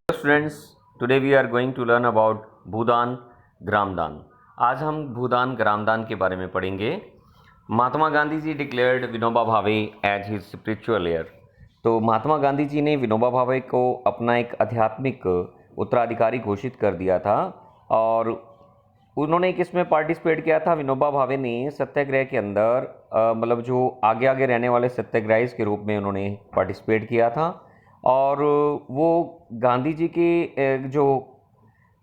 Students, today we are going to learn about भूदान ग्रामदान। आज हम भूदान ग्रामदान के बारे में पढ़ेंगे। Mahatma Gandhi ji declared Vinoba Bhave as his spiritual hair. तो महात्मा गांधी जी ने विनोबा भावे को अपना एक आध्यात्मिक उत्तराधिकारी घोषित कर दिया था और उन्होंने किसमें पार्टिसिपेट किया था। विनोबा भावे ने सत्याग्रह के अंदर मतलब जो आगे आगे रहने वाले सत्याग्रही के रूप में उन्होंने पार्टिसिपेट किया था और वो गांधी जी के जो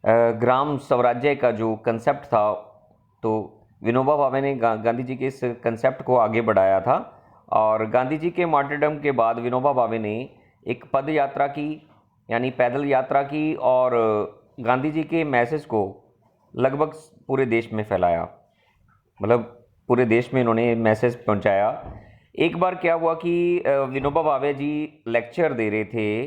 ग्राम स्वराज्य का जो कंसेप्ट था, तो विनोबा भावे ने गांधी जी के इस कंसेप्ट को आगे बढ़ाया था। और गांधी जी के मार्टरडम के बाद विनोबा भावे ने एक पद यात्रा की, यानी पैदल यात्रा की और गांधी जी के मैसेज को लगभग पूरे देश में फैलाया। मतलब पूरे देश में इन्होंने मैसेज पहुंचाया। एक बार क्या हुआ कि विनोबा भावे जी लेक्चर दे रहे थे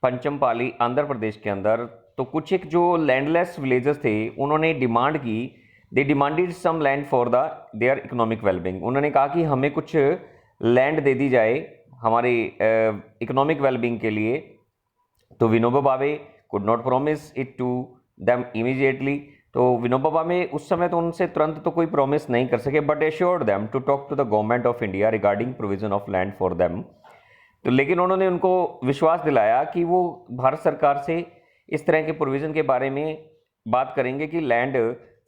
पंचमपाली आंध्र प्रदेश के अंदर। तो कुछ एक जो लैंडलेस विलेजेस थे उन्होंने डिमांड की, they demanded some land for the their economic wellbeing. उन्होंने कहा कि हमें कुछ लैंड दे दी जाए हमारे इकोनॉमिक वेलबींग के लिए। तो Vinoba Bhave could not promise it to them immediately. तो विनोबा भावे उस समय तो उनसे तुरंत तो कोई प्रॉमिस नहीं कर सके, but assured them to talk to the government of India regarding provision of land for them. तो लेकिन उन्होंने उनको विश्वास दिलाया कि वो भारत सरकार से इस तरह के प्रोविज़न के बारे में बात करेंगे कि land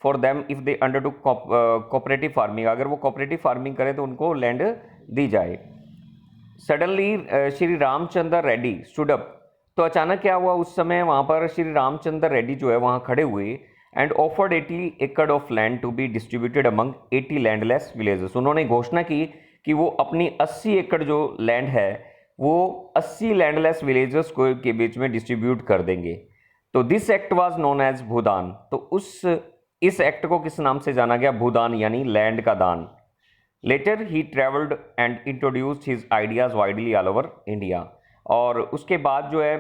for them if they undertook cooperative farming, अगर वो कोऑपरेटिव फार्मिंग करें तो उनको लैंड दी जाए। Suddenly Shri Ramchandra Reddy stood up. तो अचानक क्या हुआ, उस समय वहाँ पर श्री रामचंद्र रेड्डी जो है वहाँ खड़े हुए एंड ऑफर्ड 80 एकड़ of land to be distributed among 80 landless villages. उन्होंने घोषणा की कि वो अपनी 80 एकड़ जो लैंड है वो 80 लैंडलेस विलेजेस को के बीच में डिस्ट्रीब्यूट कर देंगे। तो this act was known as Bhoodan. तो इस एक्ट को किस नाम से जाना गया? भूदान, यानी लैंड का दान। Later he travelled and introduced his ideas widely all over India. और उसके बाद जो है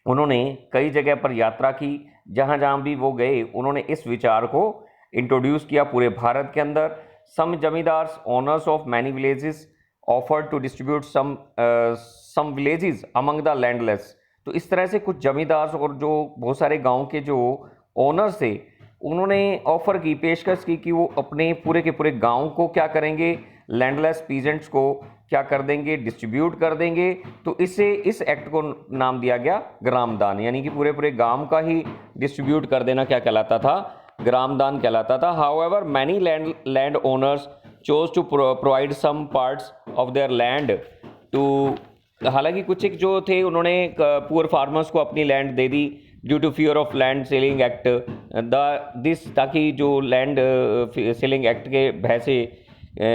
उन्होंने कई जगह पर यात्रा की, जहाँ जहाँ भी वो गए उन्होंने इस विचार को इंट्रोड्यूस किया पूरे भारत के अंदर। Some zamindars owners of many villages offered to distribute some villages among the landless. तो इस तरह से कुछ जमींदार और जो बहुत सारे गांव के जो ओनर्स थे उन्होंने ऑफर की, पेशकश की कि वो अपने पूरे के पूरे गांव को क्या करेंगे, लैंडलेस पीजेंट्स को क्या कर देंगे, डिस्ट्रीब्यूट कर देंगे। तो इससे इस एक्ट को नाम दिया गया ग्रामदान, यानी कि पूरे पूरे गांव का ही डिस्ट्रीब्यूट कर देना क्या कहलाता था? ग्रामदान कहलाता था। However many land owners chose to provide some parts of their land to, हालांकि कुछ एक जो थे उन्होंने पुअर फार्मर्स को अपनी लैंड दे दी due to fear of land ceiling act this, ताकि जो लैंड सेलिंग एक्ट के भय से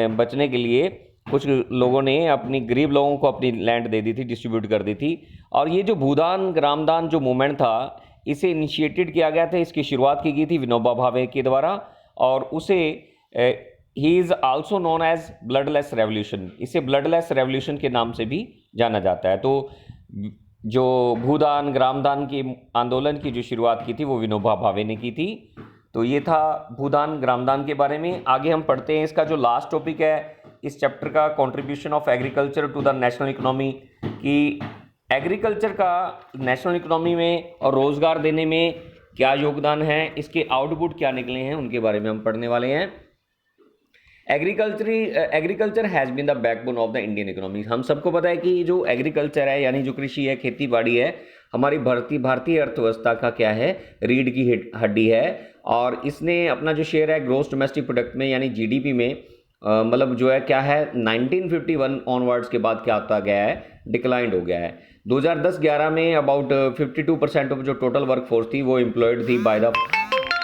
बचने के लिए कुछ लोगों ने अपनी गरीब लोगों को अपनी लैंड दे दी थी, डिस्ट्रीब्यूट कर दी थी। और ये जो भूदान ग्रामदान जो मूवमेंट था इसे इनिशिएटेड किया गया था, इसकी शुरुआत की गई थी विनोबा भावे के द्वारा और उसे ही is also known as bloodless revolution, इसे ब्लडलेस रेवोल्यूशन के नाम से भी जाना जाता है। तो जो भूदान ग्रामदान की आंदोलन की जो शुरुआत की थी वो विनोबा भावे ने की थी। तो ये था भूदान ग्रामदान के बारे में। आगे हम पढ़ते हैं इसका जो लास्ट टॉपिक है इस चैप्टर का, contribution of agriculture to the national economy, कि एग्रीकल्चर का नेशनल इकोनॉमी में और रोज़गार देने में क्या योगदान है, इसके आउटपुट क्या निकले हैं उनके बारे में हम पढ़ने वाले हैं। Agriculture has been the backbone of the Indian economy. हम सबको पता है कि जो एग्रीकल्चर है यानी जो कृषि है, खेती बाड़ी है, हमारी भारतीय अर्थव्यवस्था का क्या है, रीढ़ की हड्डी है। और इसने अपना जो शेयर है ग्रोस डोमेस्टिक प्रोडक्ट में यानी जीडीपी में मतलब जो है क्या है 1951 ऑनवर्ड्स के बाद क्या होता गया है, डिक्लाइंड हो गया है। 2010-11 में अबाउट 52% ऑफ जो टोटल वर्कफोर्स थी वो एम्प्लॉयड थी बाय द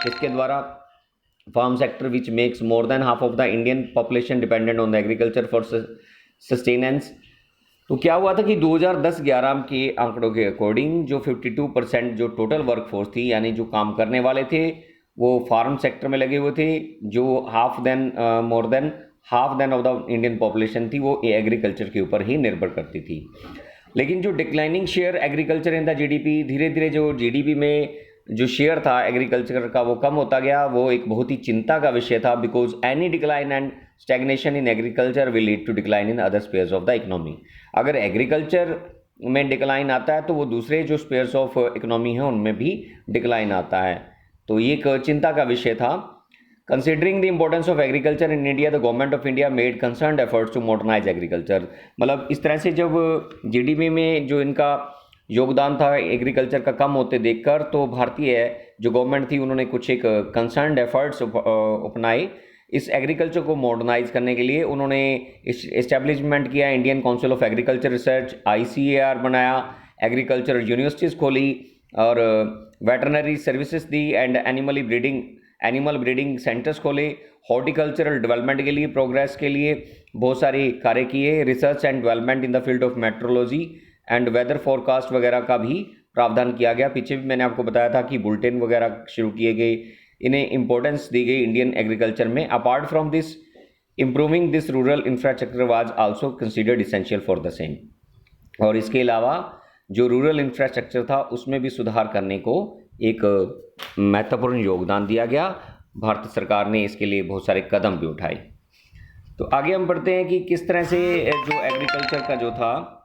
इसके द्वारा farm sector, which makes more than half of the Indian population dependent on the agriculture for sustenance। तो क्या हुआ था कि 2010-11 के आंकड़ों के अकॉर्डिंग जो 52% जो टोटल वर्कफोर्स थी यानी जो काम करने वाले थे वो फार्म सेक्टर में लगे हुए थे, जो more than half then of the Indian population थी वो एग्रीकल्चर के ऊपर ही निर्भर करती थी। लेकिन जो declining share agriculture in the GDP, धीरे धीरे जो जीडीपी में जो शेयर था एग्रीकल्चर का वो कम होता गया। वो एक बहुत ही चिंता का विषय था, because any decline and stagnation in agriculture will lead to decline in other spheres of the economy. अगर एग्रीकल्चर में डिक्लाइन आता है तो वो दूसरे जो स्पेयर्स ऑफ इकोनॉमी हैं उनमें भी डिक्लाइन आता है। तो ये एक चिंता का विषय था। Considering the importance of agriculture in India, the government of India made concerned efforts to modernise agriculture. मतलब इस तरह से जब जीडीपी में जो इनका योगदान था एग्रीकल्चर का कम होते देखकर, तो भारतीय जो गवर्नमेंट थी उन्होंने कुछ एक कंसर्न्ड एफर्ट्स अपनाए इस एग्रीकल्चर को मॉडर्नाइज करने के लिए। उन्होंने इस्टेब्लिशमेंट किया Indian council of agriculture research, ICAR बनाया, एग्रीकल्चर यूनिवर्सिटीज़ खोली और वेटरनरी सर्विसेज दी एंड एनिमल ब्रीडिंग सेंटर्स खोले, हॉर्टिकल्चरल डेवलपमेंट के लिए, प्रोग्रेस के लिए बहुत सारे कार्य किए, research and development in the field of metrology and weather forecast वगैरह का भी प्रावधान किया गया। पीछे भी मैंने आपको बताया था कि बुलेटिन वगैरह शुरू किए गए, इन्हें इंपॉर्टेंस दी गई इंडियन एग्रीकल्चर में। Apart from this, improving this rural infrastructure was also considered essential for the same. और इसके अलावा जो रूरल इंफ्रास्ट्रक्चर था उसमें भी सुधार करने को एक महत्वपूर्ण योगदान दिया गया। भारत सरकार ने इसके लिए बहुत सारे कदम भी उठाए। तो आगे हम पढ़ते हैं कि किस तरह से जो एग्रीकल्चर का जो था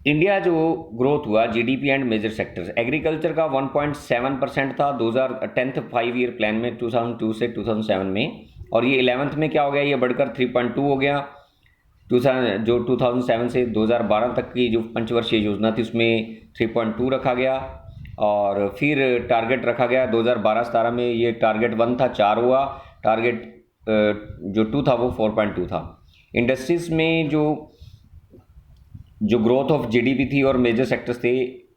इंडिया जो ग्रोथ हुआ GDP and major sectors. Agriculture का 1.7% था 2010 5 ईयर प्लान में 2002 से 2007 में, और ये 11th में क्या हो गया, ये बढ़कर 3.2 हो गया। जो 2007 से 2012 तक की जो पंचवर्षीय योजना थी उसमें 3.2 रखा गया, और फिर टारगेट रखा गया 2012-17 में, ये टारगेट 1 था 4 हुआ, टारगेट जो 2 था वो 4.2 था। इंडस्ट्रीज में जो ग्रोथ ऑफ जीडीपी थी और मेजर सेक्टर्स थे,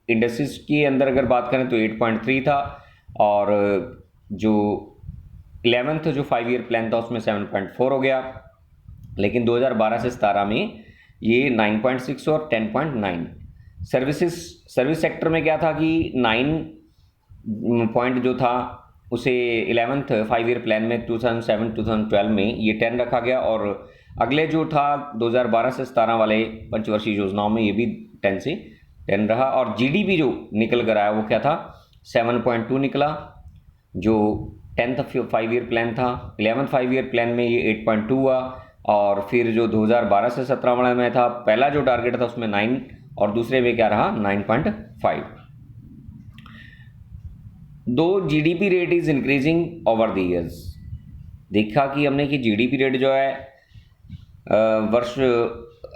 इंडस्ट्रीज के अंदर अगर बात करें तो 8.3 था, और जो 11th जो 5 ईयर प्लान था उसमें 7.4 हो गया। लेकिन 2012 से 17 में ये 9.6 और 10.9। सर्विस सेक्टर में क्या था कि 9 पॉइंट जो था उसे 11th 5 ईयर प्लान में 2007-2012 में ये 10 रखा गया, और अगले जो था 2012 से 17 वाले पंचवर्षीय योजनाओं में ये भी 10 से 10 रहा। और जीडीपी जो निकल कर आया वो क्या था, 7.2 निकला। जो 10th 5 ईयर प्लान था, 11th 5 ईयर प्लान में ये 8.2 हुआ, और फिर जो 2012 से 17 वाले में था पहला जो टारगेट था उसमें 9, और दूसरे में क्या रहा 9.5। दो GDP rate is increasing over the years. देखा कि हमने कि जीडीपी रेट जो है वर्ष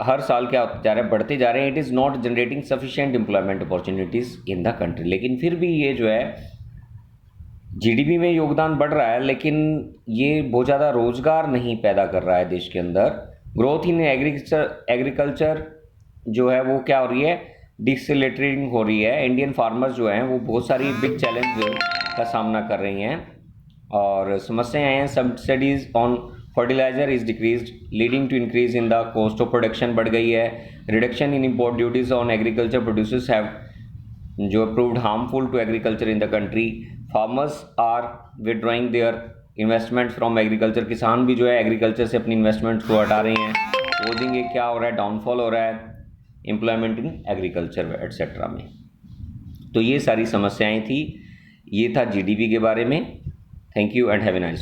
हर साल क्या होते जा रहे हैं, बढ़ते जा रहे हैं। It is not generating sufficient employment opportunities in the country. लेकिन फिर भी ये जो है जीडीपी में योगदान बढ़ रहा है, लेकिन ये बहुत ज़्यादा रोजगार नहीं पैदा कर रहा है देश के अंदर। ग्रोथ इन एग्रीकल्चर जो है वो क्या हो रही है, डिसेलेटरिंग हो रही है। इंडियन फार्मर्स जो हैं वो बहुत सारी बिग चैलेंज का सामना कर रही हैं, और समस्याएं हैं। Subsidies on fertiliser is decreased leading to increase in the cost of production बढ़ गई है। Reduction in import duties on agriculture producers have जो proved harmful to agriculture in the country. Farmers are withdrawing their investment from agriculture. किसान भी जो है agriculture से अपनी इन्वेस्टमेंट को हटा रहे हैं। पोजिंग ये क्या हो रहा है, डाउनफॉल हो रहा है एम्प्लॉयमेंट इन एग्रीकल्चर एट्सेट्रा में। तो ये सारी समस्याएं थी। ये था जीडीपी के बारे में। Thank you and have a nice.